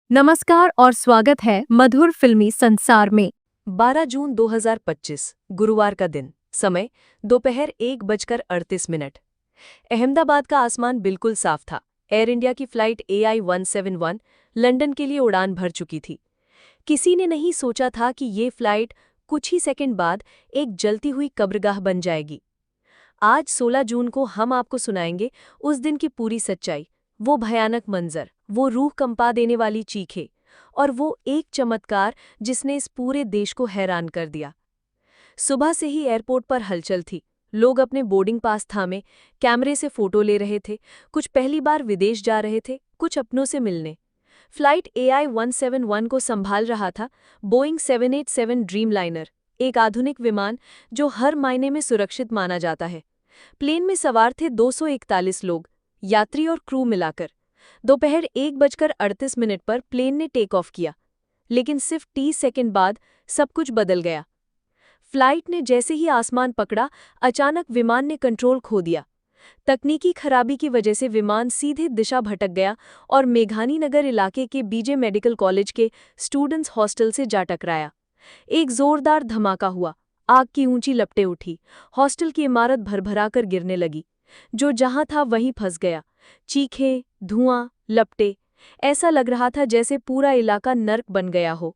नमस्कार और स्वागत है मधुर फिल्मी संसार में। 12 जून 2025 गुरुवार का दिन। समय दोपहर 1:38। अहमदाबाद का आसमान बिल्कुल साफ था। एयर इंडिया की फ्लाइट AI 171 लंदन के लिए उड़ान भर चुकी थी। किसी ने नहीं सोचा था कि ये फ्लाइट कुछ ही सेकंड बाद एक जलती हुई कब्रगाह बन जाएगी। आज 16 जून को हम आपको सुनाएंगे उस दिन की पूरी सच्चाई, वो भयानक मंजर, वो रूह कंपा देने वाली चीखें और वो एक चमत्कार जिसने इस पूरे देश को हैरान कर दिया। सुबह से ही एयरपोर्ट पर हलचल थी। लोग अपने बोर्डिंग पास थामे कैमरे से फोटो ले रहे थे। कुछ पहली बार विदेश जा रहे थे, कुछ अपनों से मिलने। फ्लाइट AI 171 को संभाल रहा था बोइंग 787 ड्रीमलाइनर, एक आधुनिक विमान जो हर मायने में सुरक्षित माना जाता है। प्लेन में सवार थे 241 लोग, यात्री और क्रू मिलाकर। दोपहर 1:38 पर प्लेन ने टेक ऑफ किया, लेकिन सिर्फ 30 सेकंड बाद सब कुछ बदल गया। फ्लाइट ने जैसे ही आसमान पकड़ा, अचानक विमान ने कंट्रोल खो दिया। तकनीकी खराबी की वजह से विमान सीधे दिशा भटक गया और मेघानी नगर इलाके के बीजे मेडिकल कॉलेज के स्टूडेंट्स हॉस्टल से जा टकराया। एक जोरदार धमाका हुआ, आग की ऊंची लपटें उठी, हॉस्टल की इमारत भरभराकर गिरने लगी। जो जहां था वहीं फंस गया। चीखें, धुआं, लपटें, ऐसा लग रहा था जैसे पूरा इलाका नर्क बन गया हो।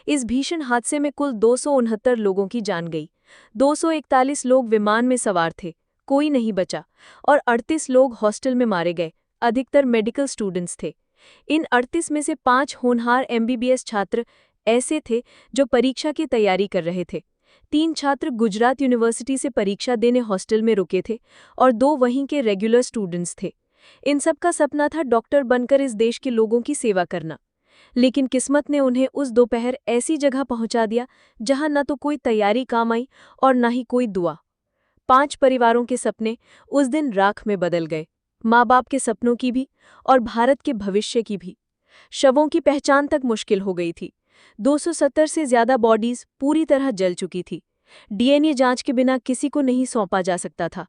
इस भीषण हादसे में कुल 269 लोगों की जान गई। 241 लोग विमान में सवार थे, कोई नहीं बचा, और 38 लोग हॉस्टल में मारे गए, अधिकतर मेडिकल स्टूडेंट्स थे। इन 38 में से 5 होनहार MBBS छात्र ऐसे थे जो परीक्षा की तैयारी कर रहे थे। 3 छात्र गुजरात यूनिवर्सिटी से परीक्षा देने हॉस्टल में रुके थे और 2 वहीं के रेगुलर स्टूडेंट्स थे। इन सब का सपना था डॉक्टर बनकर इस देश के लोगों की सेवा करना। लेकिन किस्मत ने उन्हें उस दोपहर ऐसी जगह पहुंचा दिया जहां न तो कोई तैयारी काम आई और न ही कोई दुआ। 5 परिवारों के सपने उस दिन राख में बदल गए, माँ बाप के सपनों की भी और भारत के भविष्य की भी। शवों की पहचान तक मुश्किल हो गई थी। 270 से ज्यादा बॉडीज पूरी तरह जल चुकी थी। DNA जांच के बिना किसी को नहीं सौंपा जा सकता था।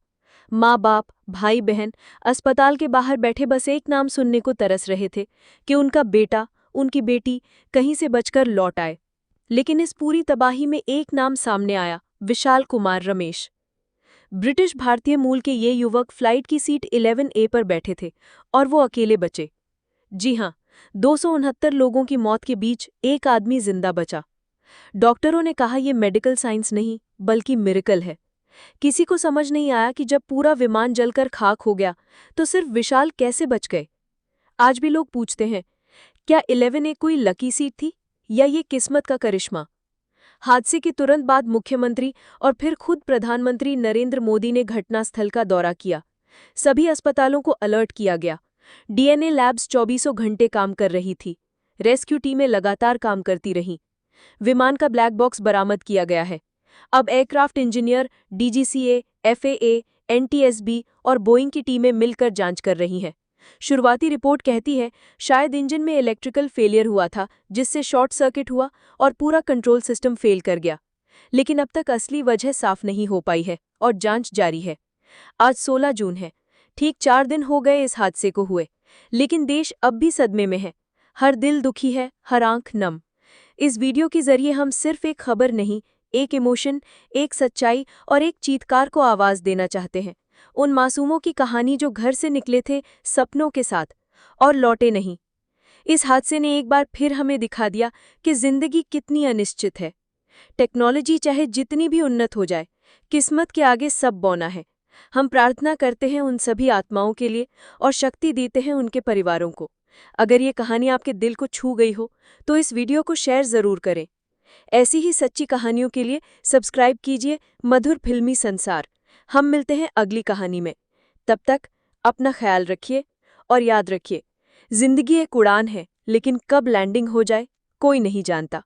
माँ बाप, भाई बहन अस्पताल के बाहर बैठे बस एक नाम सुनने को तरस रहे थे कि उनका बेटा, उनकी बेटी कहीं से बचकर लौट आए। लेकिन इस पूरी तबाही में एक नाम सामने आया, विशाल कुमार रमेश। ब्रिटिश भारतीय मूल के ये युवक फ्लाइट की सीट 11A पर बैठे थे और वो अकेले बचे। जी हाँ, 269 लोगों की मौत के बीच एक आदमी जिंदा बचा। डॉक्टरों ने कहा यह मेडिकल साइंस नहीं बल्कि मिरेकल है। किसी को समझ नहीं आया कि जब पूरा विमान जलकर खाक हो गया तो सिर्फ विशाल कैसे बच गए। आज भी लोग पूछते हैं, क्या 11A कोई लकी सीट थी या ये किस्मत का करिश्मा? हादसे के तुरंत बाद मुख्यमंत्री और फिर खुद प्रधानमंत्री नरेंद्र मोदी ने घटनास्थल का दौरा किया। सभी अस्पतालों को अलर्ट किया गया। DNA लैब्स 24 घंटे काम कर रही थी। रेस्क्यू टीमें लगातार काम करती रहीं। विमान का ब्लैक बॉक्स बरामद किया गया है। अब aircraft engineer, DGCA, FAA, NTSB और बोइंग की टीमें मिलकर जांच कर रही हैं। शुरुआती रिपोर्ट कहती है शायद इंजन में इलेक्ट्रिकल फेलियर हुआ था जिससे शॉर्ट सर्किट हुआ और पूरा कंट्रोल सिस्टम फेल कर गया। लेकिन अब तक असली वजह साफ नहीं हो पाई है और जांच जारी है। आज 16 जून है, ठीक 4 दिन हो गए इस हादसे को हुए, लेकिन देश अब भी सदमे में है। हर दिल दुखी है, हर आंख नम। इस वीडियो के जरिए हम सिर्फ एक खबर नहीं, एक इमोशन, एक सच्चाई और एक चीत्कार को आवाज देना चाहते हैं। उन मासूमों की कहानी जो घर से निकले थे सपनों के साथ और लौटे नहीं। इस हादसे ने एक बार फिर हमें दिखा दिया कि जिंदगी कितनी अनिश्चित है। टेक्नोलॉजी चाहे जितनी भी उन्नत हो जाए, किस्मत के आगे सब बौना है। हम प्रार्थना करते हैं उन सभी आत्माओं के लिए और शक्ति देते हैं उनके परिवारों को। अगर ये कहानी आपके दिल को छू गई हो तो इस वीडियो को शेयर ज़रूर करें। ऐसी ही सच्ची कहानियों के लिए सब्सक्राइब कीजिए मधुर फिल्मी संसार। हम मिलते हैं अगली कहानी में। तब तक अपना ख्याल रखिए और याद रखिए, जिंदगी एक उड़ान है, लेकिन कब लैंडिंग हो जाए कोई नहीं जानता।